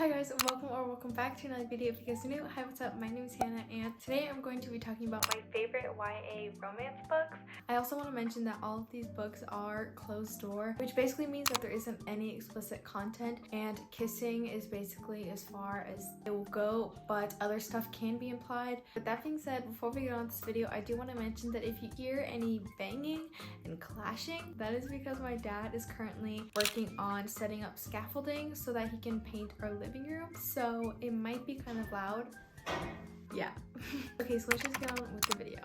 Hi guys, welcome back to another video. If you guys are new, hi, what's up? My name is Hannah and today I'm going to be talking about my favorite YA romance books. I also want to mention that all of these books are closed door, which basically means that there isn't any explicit content and kissing is basically as far as it will go, but other stuff can be implied. With that being said, before we get on this video, I do want to mention that if you hear any banging and clashing, that is because my dad is currently working on setting up scaffolding so that he can paint our living room, so it might be kind of loud. Yeah. Okay, so let's just get on with the video.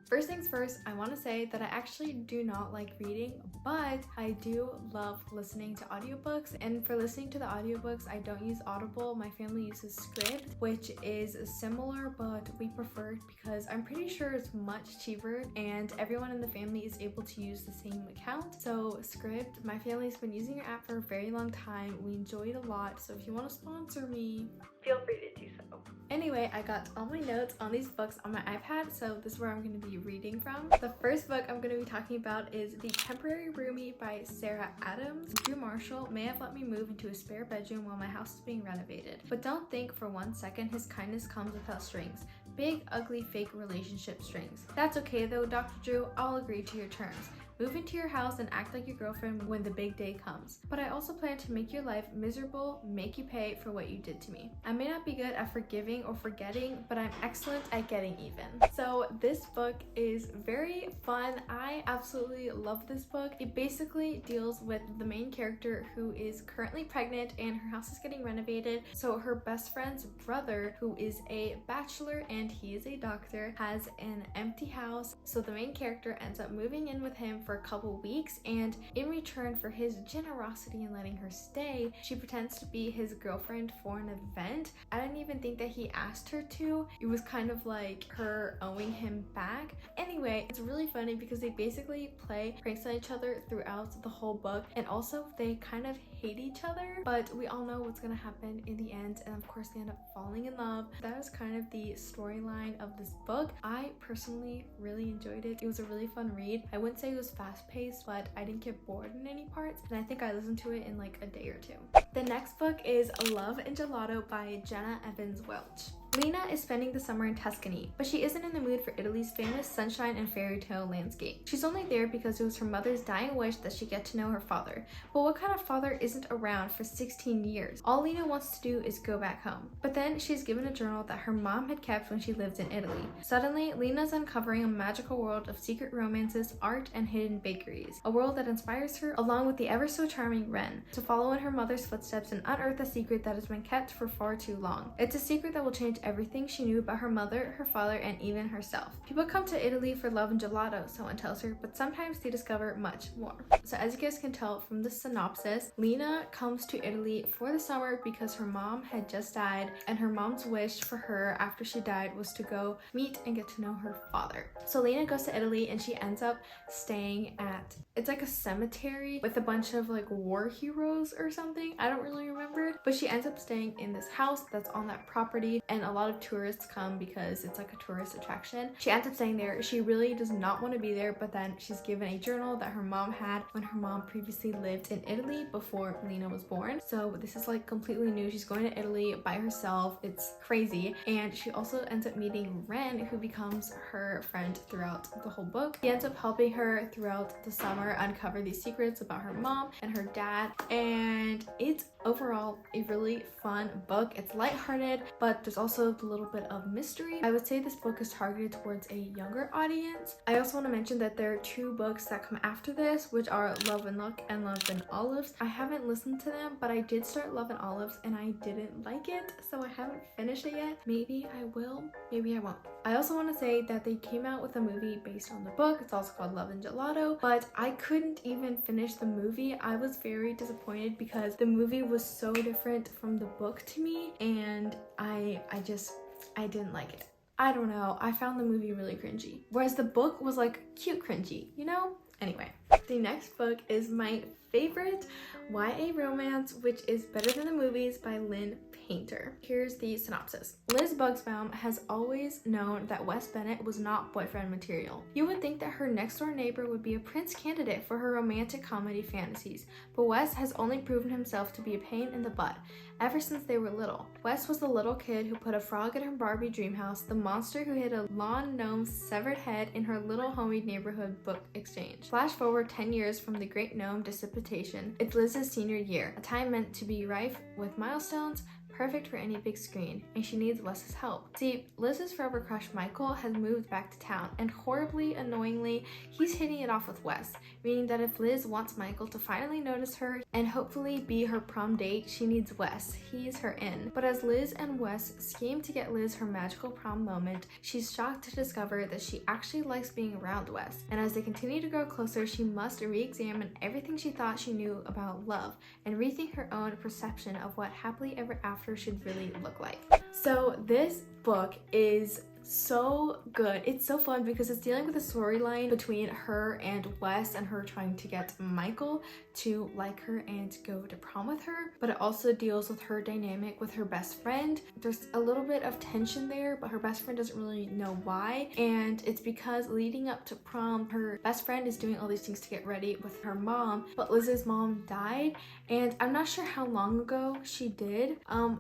First things first, I want to say that I actually do not like reading, but I do love listening to audiobooks. And for listening to the audiobooks, I don't use Audible. My family uses Scribd, which is similar, but we prefer it because I'm pretty sure it's much cheaper and everyone in the family is able to use the same account. So Scribd, my family's been using your app for a very long time. We enjoy it a lot. So if you want to sponsor me, feel free to do so. Anyway, I got all my notes on these books on my iPad, so this is where I'm going to be reading from. The first book I'm going to be talking about is The Temporary Roomie by Sarah Adams. Drew Marshall may have let me move into a spare bedroom while my house is being renovated, but don't think for 1 second his kindness comes without strings. Big, ugly, fake relationship strings. That's okay though, Dr. Drew, I'll agree to your terms. Move into your house and act like your girlfriend when the big day comes. But I also plan to make your life miserable, make you pay for what you did to me. I may not be good at forgiving or forgetting, but I'm excellent at getting even. So this book is very fun. I absolutely love this book. It basically deals with the main character who is currently pregnant and her house is getting renovated. So her best friend's brother, who is a bachelor and he is a doctor, has an empty house. So the main character ends up moving in with him for a couple weeks, and in return for his generosity in letting her stay, she pretends to be his girlfriend for an event. I didn't even think that he asked her to. It was kind of like her owing him back. Anyway, it's really funny because they basically play pranks on each other throughout the whole book, and also they kind of hate each other, but we all know what's gonna happen in the end, and of course they end up falling in love. That is kind of the storyline of this book. I personally really enjoyed it. It was a really fun read. I wouldn't say it was fast-paced, but I didn't get bored in any parts, and I think I listened to it in like a day or two. The next book is Love and Gelato by Jenna Evans Welch. Lena is spending the summer in Tuscany, but she isn't in the mood for Italy's famous sunshine and fairy tale landscape. She's only there because it was her mother's dying wish that she get to know her father. But what kind of father isn't around for 16 years? All Lena wants to do is go back home. But then she's given a journal that her mom had kept when she lived in Italy. Suddenly, Lena's uncovering a magical world of secret romances, art, and hidden bakeries. A world that inspires her, along with the ever so charming Ren, to follow in her mother's footsteps and unearth a secret that has been kept for far too long. It's a secret that will change everything she knew about her mother, her father, and even herself. People come to Italy for love and gelato, someone tells her, but sometimes they discover much more. So as you guys can tell from the synopsis, Lena comes to Italy for the summer because her mom had just died, and her mom's wish for her after she died was to go meet and get to know her father. So Lena goes to Italy and she ends up staying at, it's like a cemetery with a bunch of like war heroes or something. I don't really remember, but she ends up staying in this house that's on that property, and a lot of tourists come because it's like a tourist attraction. She ends up staying there. She really does not want to be there, but then she's given a journal that her mom had when her mom previously lived in Italy before Lena was born. So this is like completely new. She's going to Italy by herself. It's crazy. And she also ends up meeting Ren, who becomes her friend throughout the whole book. He ends up helping her throughout the summer uncover these secrets about her mom and her dad, and it's overall a really fun book. It's lighthearted, but there's also a little bit of mystery. I would say this book is targeted towards a younger audience. I also want to mention that there are 2 books that come after this, which are Love and Luck and Love and Olives. I haven't listened to them, but I did start Love and Olives and I didn't like it, so I haven't finished it yet. Maybe I will, maybe I won't. I also want to say that they came out with a movie based on the book. It's also called Love and Gelato, but I couldn't even finish the movie. I was very disappointed because the movie was so different from the book to me, and I didn't like it. I don't know, I found the movie really cringy, whereas the book was like cute cringy, you know? Anyway, the next book is my favorite YA romance, which is Better Than the Movies by Lynn Painter. Here's the synopsis. Liz Bugsbaum has always known that Wes Bennett was not boyfriend material. You would think that her next door neighbor would be a prince candidate for her romantic comedy fantasies, but Wes has only proven himself to be a pain in the butt. ever since they were little. Wes was the little kid who put a frog in her Barbie dream house, the monster who hid a lawn gnome's severed head in her little homemade neighborhood book exchange. Flash forward 10 years from the great gnome dissipation. It's Liz's senior year, a time meant to be rife with milestones, perfect for any big screen, and she needs Wes's help. See, Liz's forever crush Michael has moved back to town, and horribly, annoyingly, he's hitting it off with Wes, meaning that if Liz wants Michael to finally notice her and hopefully be her prom date, she needs Wes. He's her in. But as Liz and Wes scheme to get Liz her magical prom moment, she's shocked to discover that she actually likes being around Wes, and as they continue to grow closer, she must re-examine everything she thought she knew about love and rethink her own perception of what happily ever after should really look like. So this book is so good. It's so fun because it's dealing with a storyline between her and Wes and her trying to get Michael to like her and go to prom with her, but it also deals with her dynamic with her best friend. There's a little bit of tension there, but her best friend doesn't really know why, and it's because leading up to prom, her best friend is doing all these things to get ready with her mom, but Liz's mom died, and I'm not sure how long ago she did.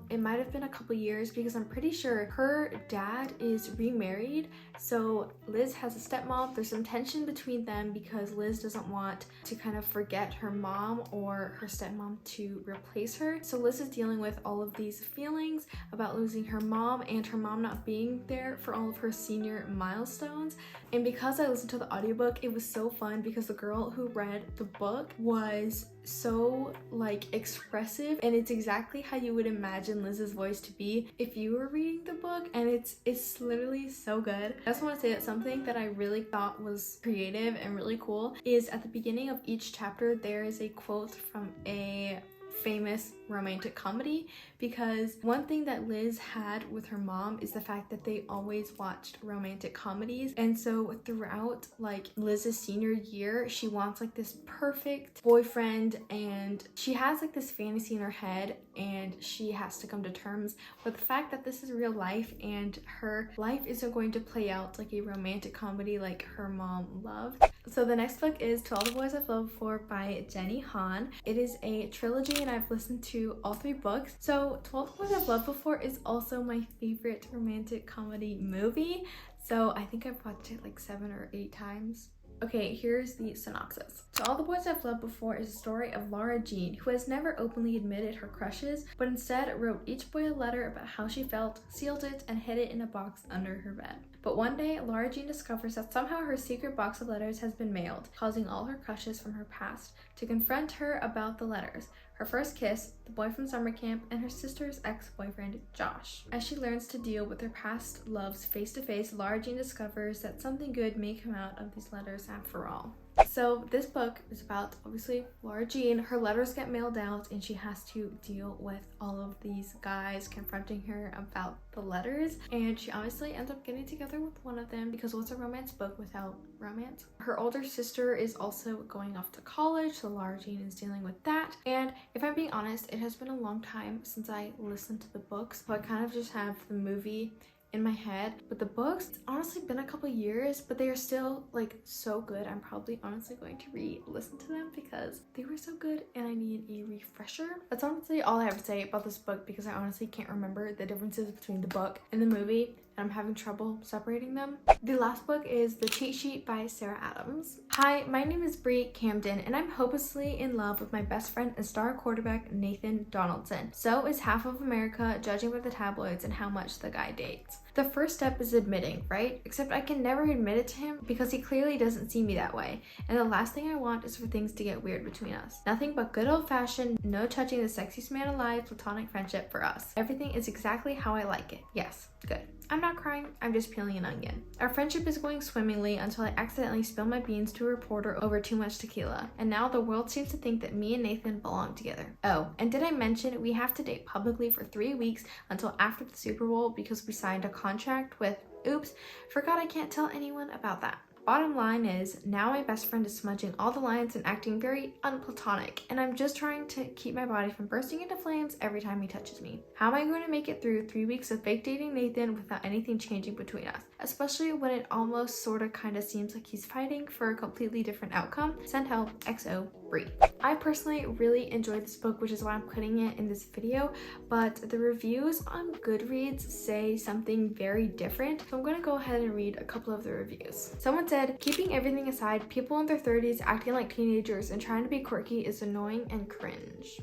It might have been a couple years because I'm pretty sure her dad is remarried, so Liz has a stepmom. There's some tension between them because Liz doesn't want to kind of forget her mom or her stepmom to replace her. So Liz is dealing with all of these feelings about losing her mom and her mom not being there for all of her senior milestones. And because I listened to the audiobook, it was so fun because the girl who read the book was so like expressive, and it's exactly how you would imagine Liz's voice to be if you were reading the book, and it's literally so good. I just want to say that something that I really thought was creative and really cool is at the beginning of each chapter there is a quote from a famous romantic comedy, because one thing that Liz had with her mom is the fact that they always watched romantic comedies, and so throughout like Liz's senior year she wants like this perfect boyfriend, and she has like this fantasy in her head, and she has to come to terms with the fact that this is real life and her life isn't going to play out like a romantic comedy like her mom loved. So the next book is To All the Boys I've Loved Before by Jenny Han. It is a trilogy and I've listened to all 3 books. So To All the Boys I've Loved Before is also my favorite romantic comedy movie. So I think I've watched it like 7 or 8 times. Okay, here's the synopsis. To All the Boys I've Loved Before is a story of Laura Jean, who has never openly admitted her crushes, but instead wrote each boy a letter about how she felt, sealed it, and hid it in a box under her bed. But one day, Laura Jean discovers that somehow her secret box of letters has been mailed, causing all her crushes from her past to confront her about the letters, her first kiss, the boy from summer camp, and her sister's ex-boyfriend, Josh. As she learns to deal with her past loves face to face, Laura Jean discovers that something good may come out of these letters after all. So this book is about, obviously, Laura Jean. Her letters get mailed out and she has to deal with all of these guys confronting her about the letters, and she obviously ends up getting together with one of them because what's a romance book without romance? Her older sister is also going off to college, so Laura Jean is dealing with that. And if I'm being honest, it has been a long time since I listened to the books, so I kind of just have the movie in my head. But the books, it's honestly been a couple years, but they are still like so good. I'm probably honestly going to re-listen to them because they were so good and I need a refresher. That's honestly all I have to say about this book because I honestly can't remember the differences between the book and the movie, and I'm having trouble separating them. The last book is The Cheat Sheet by Sarah Adams. Hi, my name is Bree Camden, and I'm hopelessly in love with my best friend and star quarterback Nathan Donaldson. So is half of America, judging by the tabloids and how much the guy dates. The first step is admitting, right? Except I can never admit it to him because he clearly doesn't see me that way. And the last thing I want is for things to get weird between us. Nothing but good old-fashioned, no touching the sexiest man alive platonic friendship for us. Everything is exactly how I like it. Yes, good. I'm not crying, I'm just peeling an onion. Our friendship is going swimmingly until I accidentally spill my beans to a reporter over too much tequila. And now the world seems to think that me and Nathan belong together. Oh, and did I mention we have to date publicly for 3 weeks until after the Super Bowl because we signed a contract with, oops, forgot I can't tell anyone about that. Bottom line is, now my best friend is smudging all the lines and acting very unplatonic, and I'm just trying to keep my body from bursting into flames every time he touches me. How am I going to make it through 3 weeks of fake dating Nathan without anything changing between us? Especially when it almost sorta kinda seems like he's fighting for a completely different outcome. Send help, XO, Brie. I personally really enjoyed this book, which is why I'm putting it in this video, but the reviews on Goodreads say something very different, so I'm gonna go ahead and read a couple of the reviews. Someone said, keeping everything aside, people in their 30s acting like teenagers and trying to be quirky is annoying and cringe.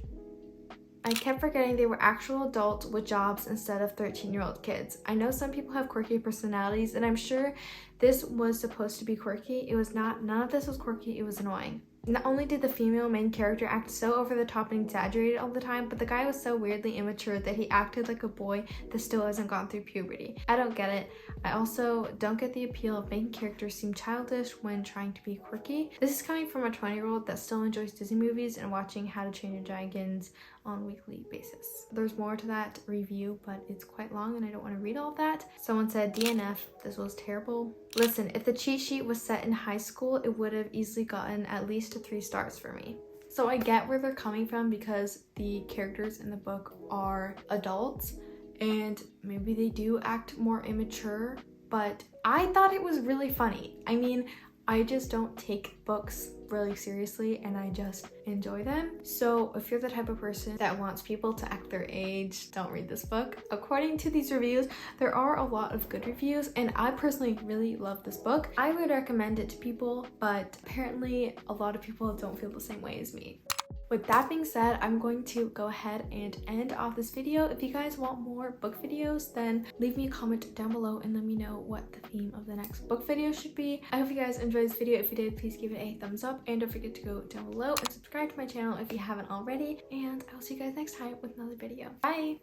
I kept forgetting they were actual adults with jobs instead of 13-year-old kids. I know some people have quirky personalities, and I'm sure this was supposed to be quirky. It was not. None of this was quirky. It was annoying. Not only did the female main character act so over the top and exaggerated all the time, but the guy was so weirdly immature that he acted like a boy that still hasn't gone through puberty. I don't get it. I also don't get the appeal of making characters seem childish when trying to be quirky. This is coming from a 20-year-old that still enjoys Disney movies and watching How to Train Your Dragons on a weekly basis. There's more to that review, but it's quite long and I don't want to read all of that. Someone said, DNF, this was terrible. Listen, if the cheat sheet was set in high school, it would have easily gotten at least 3 stars for me. So I get where they're coming from because the characters in the book are adults and maybe they do act more immature, but I thought it was really funny. I mean, I just don't take books really seriously and I just enjoy them. So if you're the type of person that wants people to act their age, don't read this book. According to these reviews, there are a lot of good reviews and I personally really love this book. I would recommend it to people, but apparently a lot of people don't feel the same way as me. With that being said, I'm going to go ahead and end off this video. If you guys want more book videos, then leave me a comment down below and let me know what the theme of the next book video should be. I hope you guys enjoyed this video. If you did, please give it a thumbs up and don't forget to go down below and subscribe to my channel if you haven't already. And I'll see you guys next time with another video. Bye!